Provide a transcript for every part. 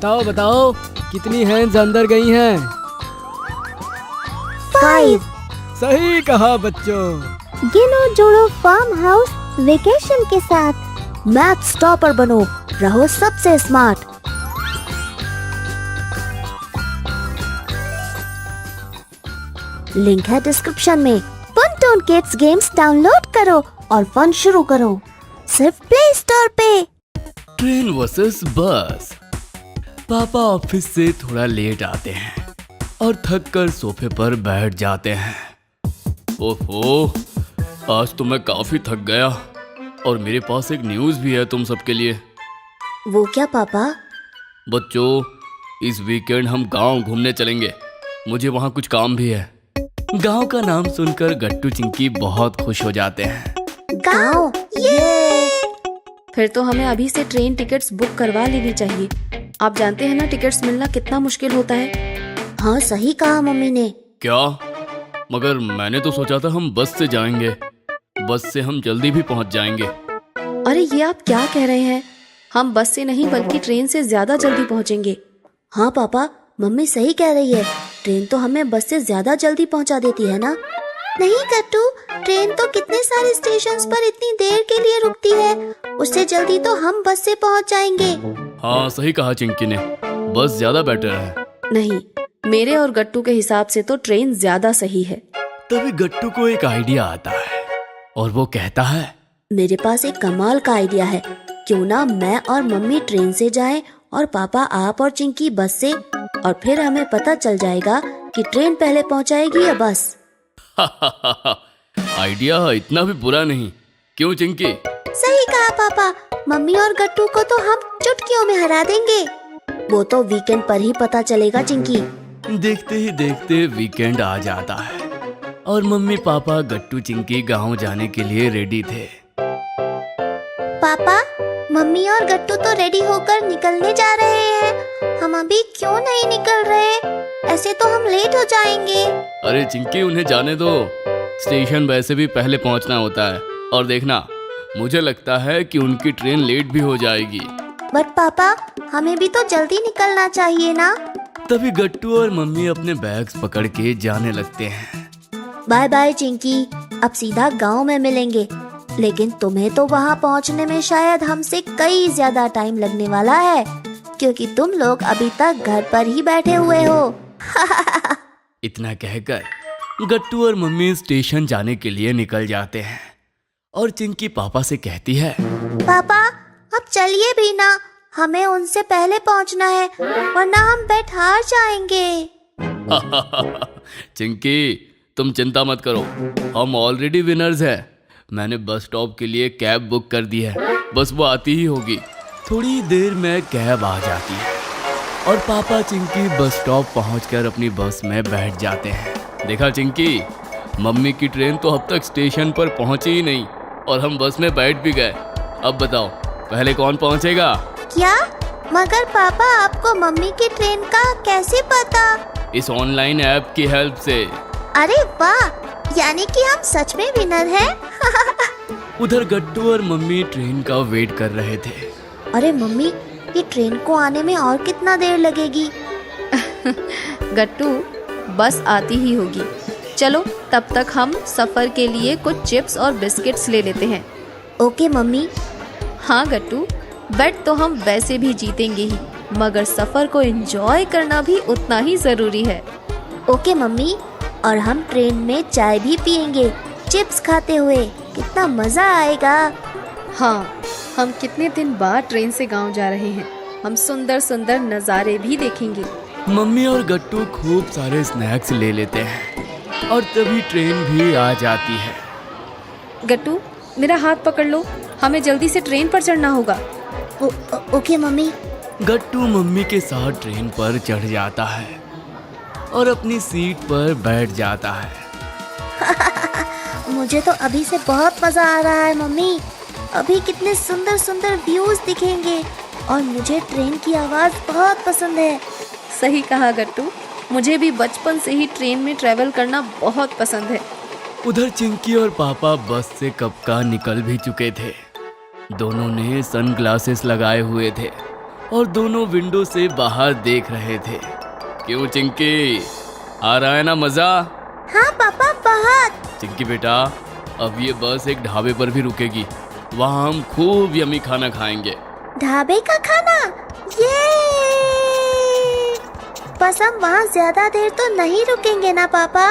बताओ बताओ, कितनी हैंड्स अंदर गई हैं? 5। सही कहा बच्चों। गिनो जोड़ो फार्म हाउस वेकेशन के साथ। मैथ टॉपर बनो, रहो सबसे स्मार्ट। लिंक है डिस्क्रिप्शन में। पुनटून किड्स गेम्स डाउनलोड करो और फन शुरू करो, सिर्फ प्ले स्टोर पे। ट्रेन वर्सेस बस। पापा ऑफिस से थोड़ा लेट आते हैं और थक कर सोफे पर बैठ जाते हैं। ओहो, आज तो मैं काफी थक गया और मेरे पास एक न्यूज़ भी है तुम सबके लिए। वो क्या पापा? बच्चों, इस वीकेंड हम गांव घूमने चलेंगे। मुझे वहाँ कुछ काम भी है। गांव का नाम सुनकर गट्टू चिंकी बहुत खुश हो जाते हैं। गाँव, ये! फिर तो हमें अभी से ट्रेन टिकट्स बुक करवा लेनी चाहिए। आप जानते हैं ना टिकट्स मिलना कितना मुश्किल होता है। हाँ सही कहा मम्मी ने। क्या? मगर मैंने तो सोचा था हम बस से जाएंगे। बस से हम जल्दी भी पहुंच जाएंगे। अरे ये आप क्या कह रहे हैं? हम बस से नहीं बल्कि ट्रेन से ज्यादा जल्दी पहुंचेंगे। हाँ पापा, मम्मी सही कह रही है। ट्रेन तो हमें बस से ज्यादा जल्दी पहुंचा देती है ना। नहीं कट्टू, ट्रेन तो कितने सारे स्टेशंस पर इतनी देर के लिए रुकती है। उससे जल्दी तो हम बस से पहुंच जाएंगे। हाँ सही कहा चिंकी ने, बस ज्यादा बेटर है। नहीं, मेरे और गट्टू के हिसाब से तो ट्रेन ज्यादा सही है। तभी गट्टू को एक आइडिया आता है और वो कहता है, मेरे पास एक कमाल का आइडिया है। क्यों ना मैं और मम्मी ट्रेन से जाएं और पापा आप और चिंकी बस से, और फिर हमें पता चल जाएगा कि ट्रेन पहले पहुंचाएगी या बस। आइडिया इतना भी बुरा नहीं, क्यों चिंकी? सही कहा पापा, मम्मी और गट्टू को तो हम चुटकियों में हरा देंगे। वो तो वीकेंड पर ही पता चलेगा चिंकी। देखते ही देखते वीकेंड आ जाता है और मम्मी पापा गट्टू चिंकी गांव जाने के लिए रेडी थे। पापा, मम्मी और गट्टू तो रेडी होकर निकलने जा रहे हैं। हम अभी क्यों नहीं निकल रहे? ऐसे तो हम लेट हो जाएंगे। अरे चिंकी, उन्हें जाने दो। स्टेशन वैसे भी पहले पहुंचना होता है और देखना, मुझे लगता है कि उनकी ट्रेन लेट भी हो जाएगी। बट पापा, हमें भी तो जल्दी निकलना चाहिए ना। तभी गट्टू और मम्मी अपने बैग्स पकड़ के जाने लगते हैं। बाय बाय चिंकी, अब सीधा गांव में मिलेंगे। लेकिन तुम्हें तो वहां पहुंचने में शायद हमसे कई ज्यादा टाइम लगने वाला है, क्योंकि तुम लोग अभी तक घर पर ही बैठे हुए हो। इतना कहकर गट्टू और मम्मी स्टेशन जाने के लिए निकल जाते हैं और चिंकी पापा से कहती है, पापा अब चलिए भी ना, हमें उनसे पहले पहुंचना है, वरना हम बैठ हार जाएंगे। चिंकी, तुम चिंता मत करो, हम ऑलरेडी विनर्स हैं। मैंने बस स्टॉप के लिए कैब बुक कर दी है, बस वो आती ही होगी। थोड़ी देर में कैब आ जाती है और पापा चिंकी बस स्टॉप पहुंचकर अपनी बस में बैठ जाते हैं। देखा चिंकी, मम्मी की ट्रेन तो अब तक स्टेशन पर पहुंची ही नहीं और हम बस में बैठ भी गए। अब बताओ, पहले कौन पहुंचेगा? क्या? मगर पापा, आपको मम्मी की ट्रेन का कैसे पता? इस ऑनलाइन ऐप की हेल्प से। अरे वाह, यानी कि हम सच में विनर हैं। उधर गट्टू और मम्मी ट्रेन का वेट कर रहे थे। अरे मम्मी, ये ट्रेन को आने में और कितना देर लगेगी? गट्टू, बस आती ही होगी। चलो तब तक हम सफर के लिए कुछ चिप्स और बिस्किट्स ले लेते हैं। Okay mummy. हाँ गट्टू, बेट तो हम वैसे भी जीतेंगे ही, मगर सफर को एंजॉय करना भी उतना ही जरूरी है। ओके मम्मी, और हम ट्रेन में चाय भी पियेंगे चिप्स खाते हुए। कितना मजा आएगा। हाँ, हम कितने दिन बाद ट्रेन से गांव जा रहे हैं। हम सुंदर सुंदर नज़ारे भी देखेंगे। मम्मी और गट्टू खूब सारे स्नैक्स ले लेते हैं और तभी ट्रेन भी आ जाती है। गट्टू, मेरा हाथ पकड़ लो, हमें जल्दी से ट्रेन पर चढ़ना होगा। Okay mummy. गट्टू मम्मी के साथ ट्रेन पर चढ़ जाता है और अपनी सीट पर बैठ जाता है। मुझे तो अभी से बहुत मजा आ रहा है मम्मी। अभी कितने सुंदर सुंदर व्यूज दिखेंगे और मुझे ट्रेन की आवाज बहुत पसंद है। सही कहा गट्टू, मुझे भी बचपन से ही ट्रेन में ट्रैवल करना बहुत पसंद है। उधर चिंकी और पापा बस से कब का निकल भी चुके थे। दोनों ने सनग्लासेस लगाए हुए थे और दोनों विंडो से बाहर देख रहे थे। क्यों चिंकी, आ रहा है ना मजा? हाँ पापा, बहुत। चिंकी बेटा, अब ये बस एक ढाबे पर भी रुकेगी। वहाँ हम खूब यमी खाना खाएंगे। ढाबे का खाना? ये बस हम वहाँ ज्यादा देर तो नहीं रुकेंगे ना पापा?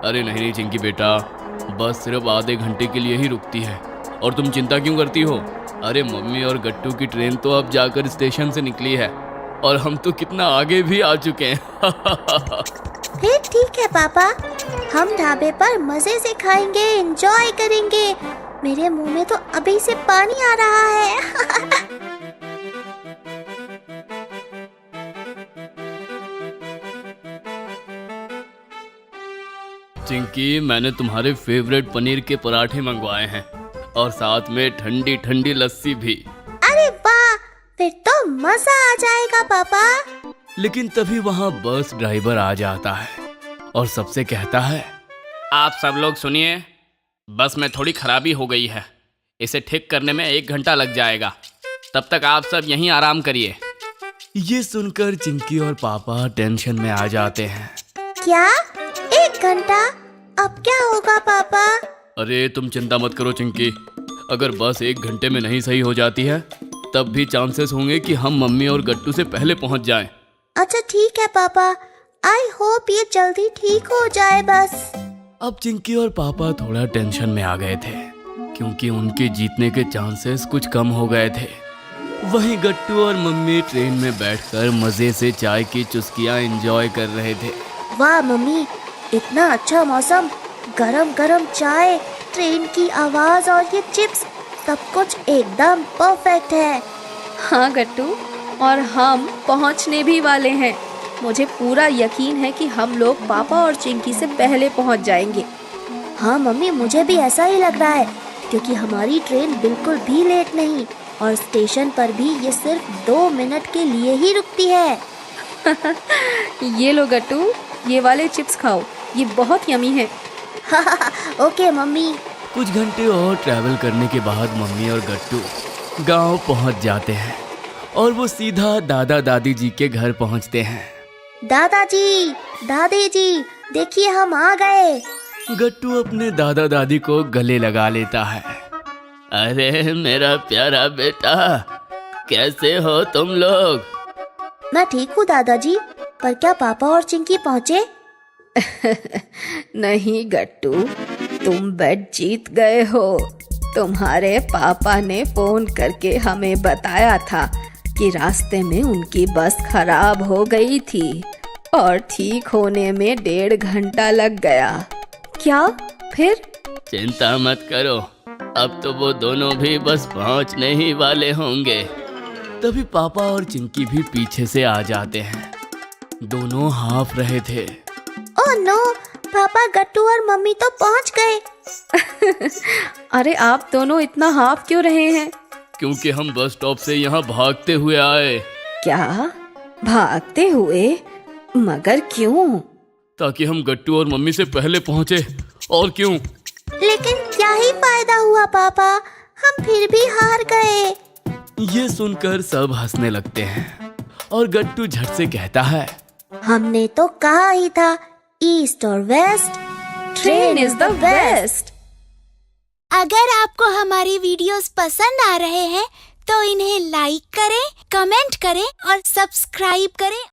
अरे नहीं चिंकी बेटा, बस सिर्फ आधे घंटे के लिए ही रुकती है। और तुम चिंता क्यों करती हो? अरे मम्मी और गट्टू की ट्रेन तो अब जाकर स्टेशन से निकली है और हम तो कितना आगे भी आ चुके हैं। फिर ठीक है पापा, हम ढाबे पर मजे से खाएंगे, एंजॉय करेंगे। मेरे मुंह में तो अभी से पानी आ रहा है। चिंकी, मैंने तुम्हारे फेवरेट पनीर के पराठे मंगवाए हैं और साथ में ठंडी ठंडी लस्सी भी। अरे वाह, फिर तो मजा आ जाएगा पापा। लेकिन तभी वहाँ बस ड्राइवर आ जाता है और सबसे कहता है, आप सब लोग सुनिए, बस में थोड़ी खराबी हो गई है। इसे ठीक करने में 1 घंटा लग जाएगा। तब तक आप सब यहीं आराम करिए। ये सुनकर चिंकी और पापा टेंशन में आ जाते हैं। क्या 1 घंटा? अब क्या होगा पापा? अरे तुम चिंता मत करो चिंकी, अगर बस 1 घंटे में नहीं सही हो जाती है तब भी चांसेस होंगे कि हम मम्मी और गट्टू से पहले पहुंच जाएं। अच्छा ठीक है पापा, आई होप ये जल्दी ठीक हो जाए बस। अब चिंकी और पापा थोड़ा टेंशन में आ गए थे क्योंकि उनके जीतने के चांसेस कुछ कम हो गए थे। वहीं गट्टू और मम्मी ट्रेन में बैठकर मजे से चाय की चुस्कियां एंजॉय कर रहे थे। वाह मम्मी, इतना अच्छा मौसम, गरम गरम चाय, ट्रेन की आवाज और ये चिप्स, सब कुछ एकदम परफेक्ट है। हाँ गट्टू, और हम पहुंचने भी वाले हैं। मुझे पूरा यकीन है कि हम लोग पापा और चिंकी से पहले पहुंच जाएंगे। हाँ मम्मी, मुझे भी ऐसा ही लग रहा है क्योंकि हमारी ट्रेन बिल्कुल भी लेट नहीं और स्टेशन पर भी ये सिर्फ 2 मिनट के लिए ही रुकती है। ये लो गट्टू, ये वाले चिप्स खाओ, ये बहुत यमी है। Okay mummy. कुछ घंटे और ट्रैवल करने के बाद मम्मी और गट्टू गांव पहुंच जाते हैं और वो सीधा दादा दादी जी के घर पहुंचते हैं। दादाजी, दादी जी, देखिए हम आ गए। गट्टू अपने दादा दादी को गले लगा लेता है। अरे मेरा प्यारा बेटा, कैसे हो तुम लोग? मैं ठीक हूँ दादाजी, पर क्या पापा और चिंकी पहुँचे? नहीं गट्टू, तुम बेट जीत गए हो। तुम्हारे पापा ने फोन करके हमें बताया था कि रास्ते में उनकी बस खराब हो गई थी और ठीक होने में 1.5 घंटा लग गया। क्या फिर? चिंता मत करो, अब तो वो दोनों भी बस पहुंचने ही वाले होंगे। तभी पापा और चिंकी भी पीछे से आ जाते हैं। दोनों हाफ रहे थे। ओह नो, पापा, गट्टू और मम्मी तो पहुंच गए। अरे आप दोनों इतना हाफ क्यों रहे हैं? क्योंकि हम बस स्टॉप से यहाँ भागते हुए आए। क्या भागते हुए? मगर क्यों? ताकि हम गट्टू और मम्मी से पहले पहुँचे। और क्यों? लेकिन क्या ही फायदा हुआ पापा, हम फिर भी हार गए। ये सुनकर सब हंसने लगते हैं और गट्टू झट से कहता है, हमने तो कहा ही था, ईस्ट और west, train is the best. अगर आपको हमारी वीडियोस पसंद आ रहे हैं तो इन्हें लाइक करें, कमेंट करें और सब्सक्राइब करें